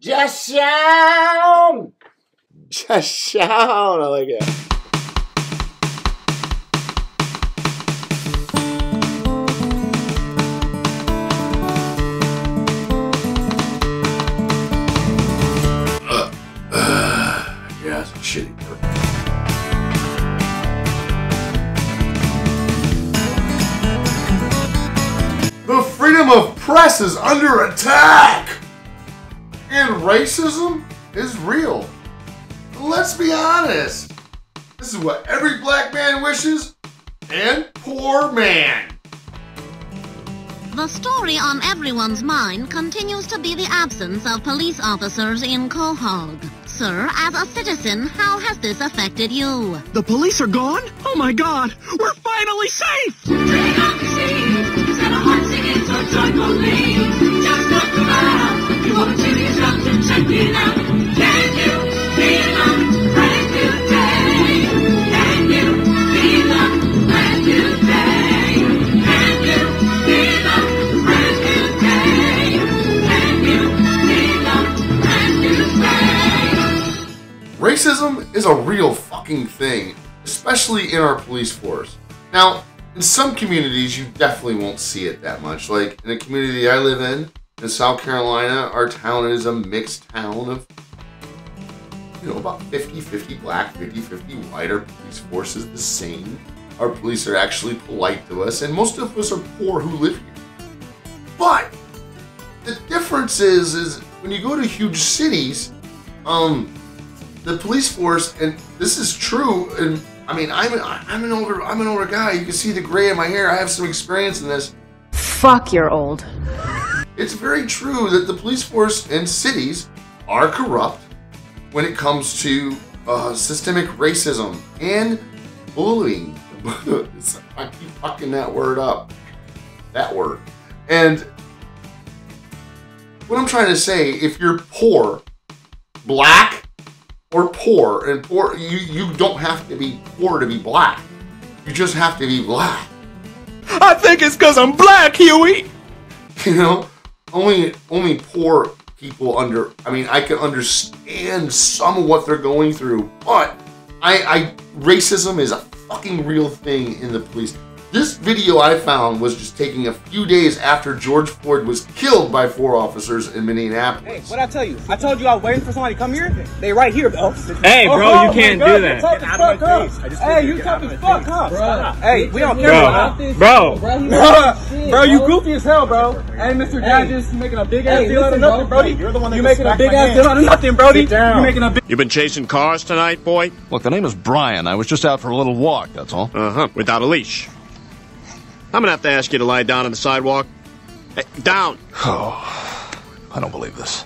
Just shout! Just shout! I like it. Yeah, it's a shitty burp. The freedom of press is under attack! And racism is real. Let's be honest. This is what every black man wishes, and poor man. The story on everyone's mind continues to be the absence of police officers in Quahog. Sir, as a citizen, how has this affected you? The police are gone? Oh my god, we're finally safe! Bring on the scenes, set a heart singing to joyfully. Just look around, you want to see these drums and check it out. Can you feel a brand new day? Can you feel a brand new day? Can you feel a brand new day? Can you feel a brand new day? Racism is a real fucking thing, especially in our police force. Now, in some communities, you definitely won't see it that much. Like, in a community I live in South Carolina, our town is a mixed town of, about 50-50 black, 50-50 white. Our police force is the same. Our police are actually polite to us, and most of us are poor who live here. But the difference is when you go to huge cities, the police force, and this is true, and I mean, I'm an older guy. You can see the gray in my hair. I have some experience in this. Fuck, you're old. It's very true that the police force in cities are corrupt when it comes to systemic racism and bullying. I keep fucking that word up. That word. And what I'm trying to say, if you're poor, black, or poor, and poor, you don't have to be poor to be black. You just have to be black. I think it's because I'm black, Huey! Only poor people I can understand some of what they're going through, but racism is a fucking real thing in the police. This video I found was just taking a few days after George Floyd was killed by 4 officers in Minneapolis. Hey, what'd I tell you? I told you I was waiting for somebody to come here. They right here, bro. Hey, bro, you can't do that. Get out of my face. Hey, you tough as fuck, huh? Hey, we don't care about this. Bro, you goofy as hell, bro. Hey, Mr. Judges, you making a big ass deal out of nothing, Brody. You're the one that making a big ass deal out of nothing, Brody. You making a big. You been chasing cars tonight, boy? Look, the name is Brian. I was just out for a little walk, that's all. Without a leash. I'm gonna have to ask you to lie down on the sidewalk. Hey, down! Oh, I don't believe this.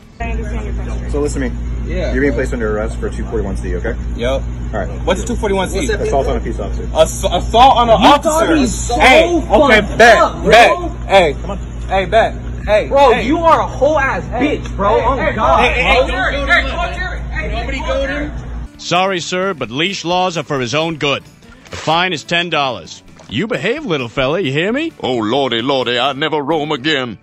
So listen to me. Yeah. You're being placed under arrest for 241C, okay? Yep. Alright. What's 241C? Assault on a peace officer. Assault on an officer? Hey, okay, bet. Hey, come on. Hey, bet. Hey, bro, you are a whole ass bitch, bro. Oh my god. Hey, nobody go there. Sorry, sir, but leash laws are for his own good. The fine is $10. You behave, little fella, you hear me? Oh, lordy, I never roam again.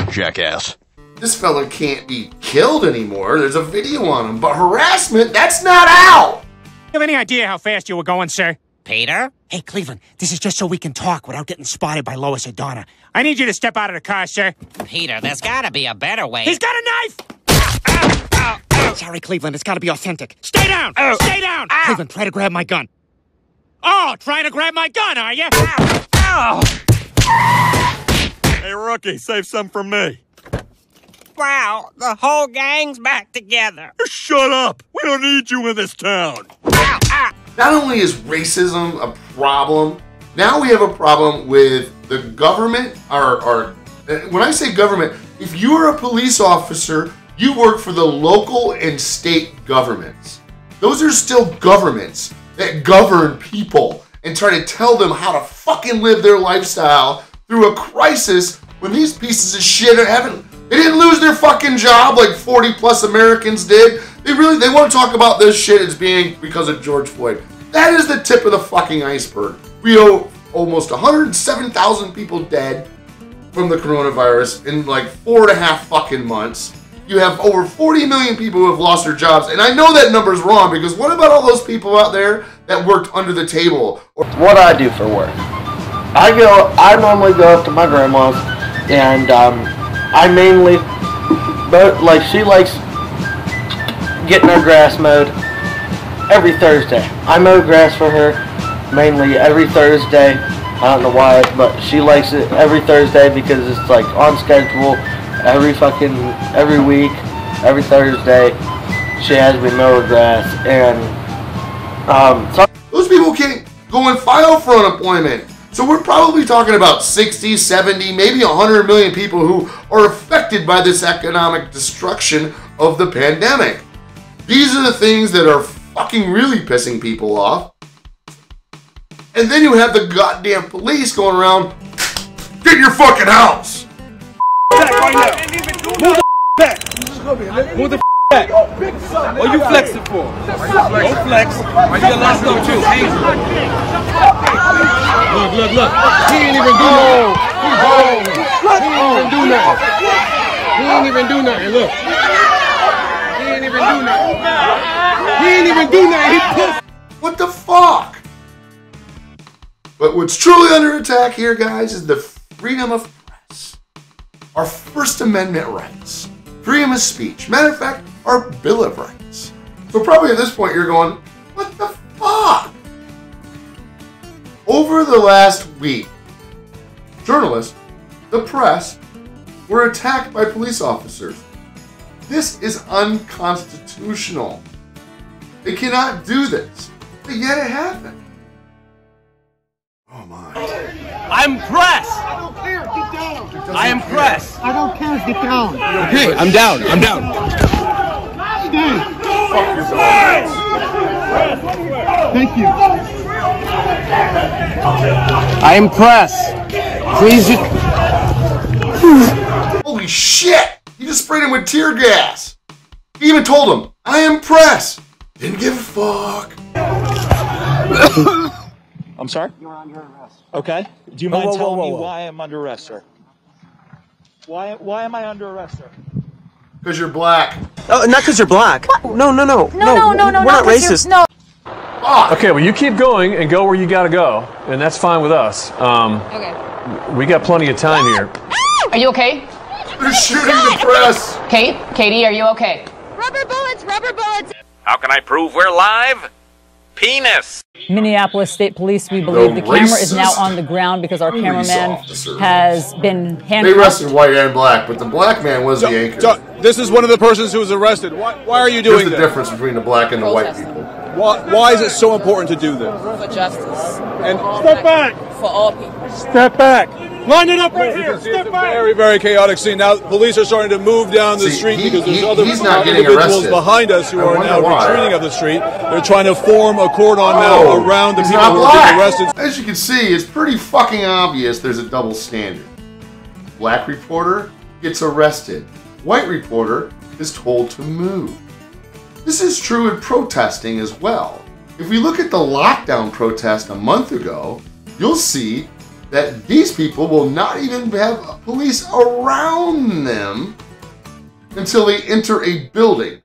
Jackass. This fella can't be killed anymore. There's a video on him, but harassment, that's not out! You have any idea how fast you were going, sir? Peter? Hey, Cleveland, this is just so we can talk without getting spotted by Lois or Donna. I need you to step out of the car, sir. Peter, there's gotta be a better way. He's got a knife! Sorry, Cleveland, it's gotta be authentic. Stay down! Stay down! Cleveland, try to grab my gun. Oh, trying to grab my gun, are you? Hey, rookie, save some for me. Wow, the whole gang's back together. Shut up! We don't need you in this town. Not only is racism a problem, now we have a problem with the government, when I say government, if you're a police officer, you work for the local and state governments. Those are still governments that govern people and try to tell them how to fucking live their lifestyle through a crisis when these pieces of shit they didn't lose their fucking job like 40 plus Americans did. They want to talk about this shit as being because of George Floyd. That is the tip of the fucking iceberg. We owe almost 107,000 people dead from the coronavirus in like 4.5 fucking months. you have over 40 million people who have lost their jobs. And I know that number's wrong, because what about all those people out there that worked under the table? What I do for work. I normally go up to my grandma's, and I mainly, but like, she likes getting her grass mowed every Thursday. I mow grass for her mainly every Thursday. I don't know why, but she likes it every Thursday because it's like on schedule every week, every Thursday. She has me mow her grass, and those people can't go and file for unemployment. So we're probably talking about 60, 70, maybe 100 million people who are affected by this economic destruction of the pandemic. These are the things that are fucking really pissing people off. And then you have the goddamn police going around, get in your fucking house. Back right now. Move the back. Move the back. What are you flexing for? Don't flex. You lost them too. Look. He ain't even do nothing. He ain't even do nothing. Look. He ain't even do nothing. He pissed. What the fuck? But what's truly under attack here, guys, is the freedom of press. Our First Amendment rights. Freedom of speech. Matter of fact, our Bill of Rights. So probably at this point you're going, what the fuck? Over the last week, journalists, the press, were attacked by police officers. This is unconstitutional. They cannot do this, but yet it happened. Oh my. I'm press. I don't care. Get down. I am press. I don't care. Get down. Okay, I'm down. Stay. Thank you. I am press. Please Holy shit! He just sprayed him with tear gas. He even told him, I am press. Didn't give a fuck. I'm sorry? You're under arrest. Okay. Do you mind telling me why I'm under arrest, sir? Why am I under arrest, sir? Because you're black. Oh, not because you're black. What? No. No, we're not racist. No. Okay, well, you keep going and go where you gotta go, and that's fine with us. Okay. We got plenty of time here. Are you okay? They're shooting the press. Katie, are you okay? Rubber bullets, rubber bullets. How can I prove we're live? Penis. Minneapolis State Police, we believe the camera is now on the ground because our cameraman has been handcuffed. They arrested white and black, but the black man was the anchor. This is one of the persons who was arrested. Why are you doing this? There's the difference between the black and the white people. Why is it so important to do this? For justice. And step back. For all people. Step back. Line it up right here. Step back. Very, very chaotic scene. Now, police are starting to move down the street because there's other individuals behind us who are now retreating up the street. They're trying to form a cordon now around the people who are being arrested. As you can see, it's pretty fucking obvious there's a double standard. Black reporter gets arrested. White reporter is told to move. This is true in protesting as well. If we look at the lockdown protest a month ago, you'll see that these people will not even have police around them until they enter a building.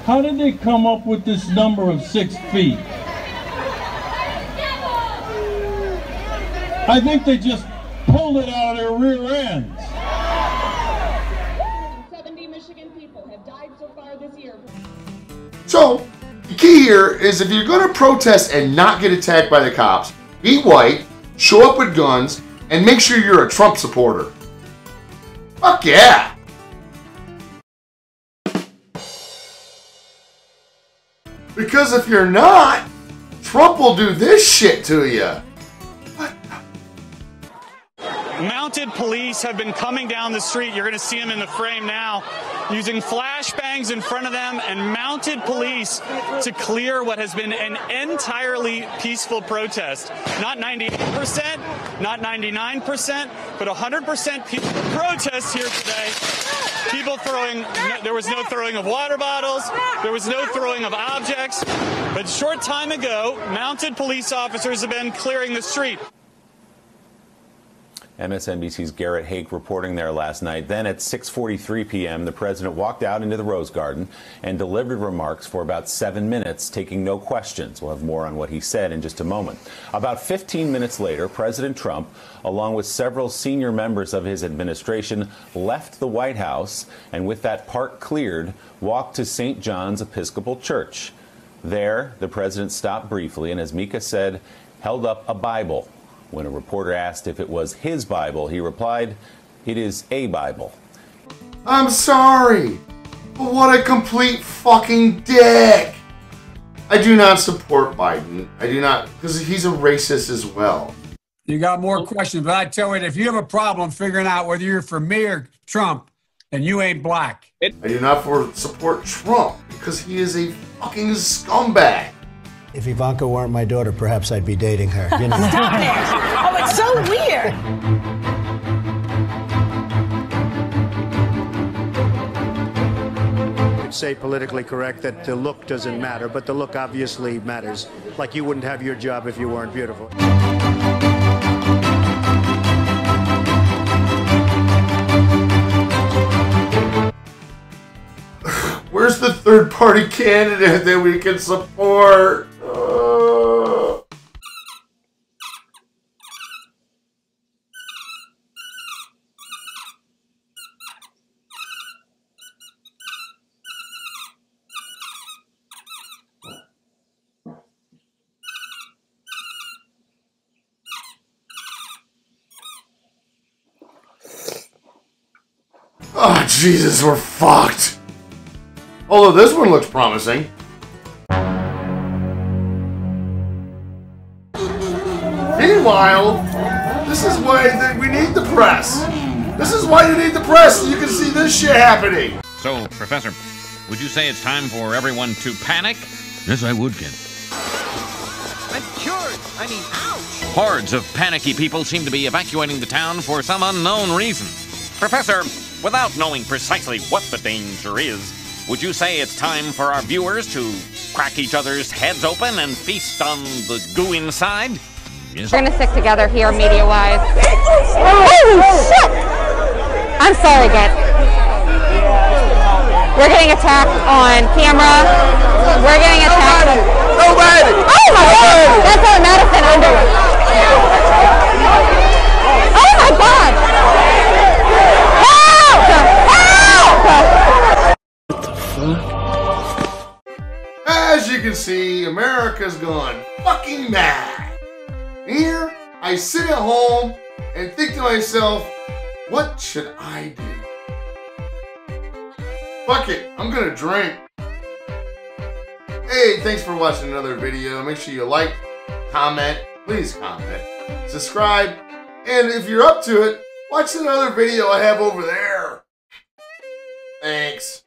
How did they come up with this number of 6 feet? I think they just pulled it out of their rear ends. 70 Michigan people have died so far this year. So, the key here is if you're going to protest and not get attacked by the cops, be white, show up with guns, and make sure you're a Trump supporter. Fuck yeah! Because if you're not, Trump will do this shit to you. Mounted police have been coming down the street. You're going to see them in the frame now, using flashbangs in front of them and mounted police to clear what has been an entirely peaceful protest. Not 98%, not 99%, but 100% peaceful protest here today. People throwing, there was no throwing of water bottles, there was no throwing of objects. But a short time ago, mounted police officers have been clearing the street. MSNBC's Garrett Haake reporting there last night. Then at 6:43 p.m., the president walked out into the Rose Garden and delivered remarks for about 7 minutes, taking no questions. We'll have more on what he said in just a moment. About 15 minutes later, President Trump, along with several senior members of his administration, left the White House and, with that part cleared, walked to St. John's Episcopal Church. There, the president stopped briefly and, as Mika said, held up a Bible. When a reporter asked if it was his Bible, he replied, "It is a Bible." I'm sorry, but what a complete fucking dick. I do not support Biden. I do not, because he's a racist as well. You got more questions, but I tell you, if you have a problem figuring out whether you're for me or Trump, then you ain't black. I do not support Trump because he is a fucking scumbag. If Ivanka weren't my daughter, perhaps I'd be dating her. You know. Stop it! Oh, it's so weird. Say politically correct that the look doesn't matter, but the look obviously matters. Like you wouldn't have your job if you weren't beautiful. Where's the third-party candidate that we can support? Oh, Jesus, we're fucked. Although this one looks promising. Meanwhile, this is why we need the press. This is why you need the press, so you can see this shit happening. So, Professor, would you say it's time for everyone to panic? Yes, I would, Ken. I'm cured. I mean, ouch. Hordes of panicky people seem to be evacuating the town for some unknown reason. Professor, without knowing precisely what the danger is, would you say it's time for our viewers to crack each other's heads open and feast on the goo inside? Yes. We're gonna stick together here, media-wise. Holy shit! I'm sorry, guys. We're getting attacked on camera. We're getting attacked. Nobody! Oh my God! That's our Madison underwear. Oh my God! As you can see, America's gone fucking mad. Here, I sit at home and think to myself, what should I do? Fuck it, I'm gonna drink. Hey, thanks for watching another video. Make sure you like, comment, please comment, subscribe, and if you're up to it, watch another video I have over there. Thanks.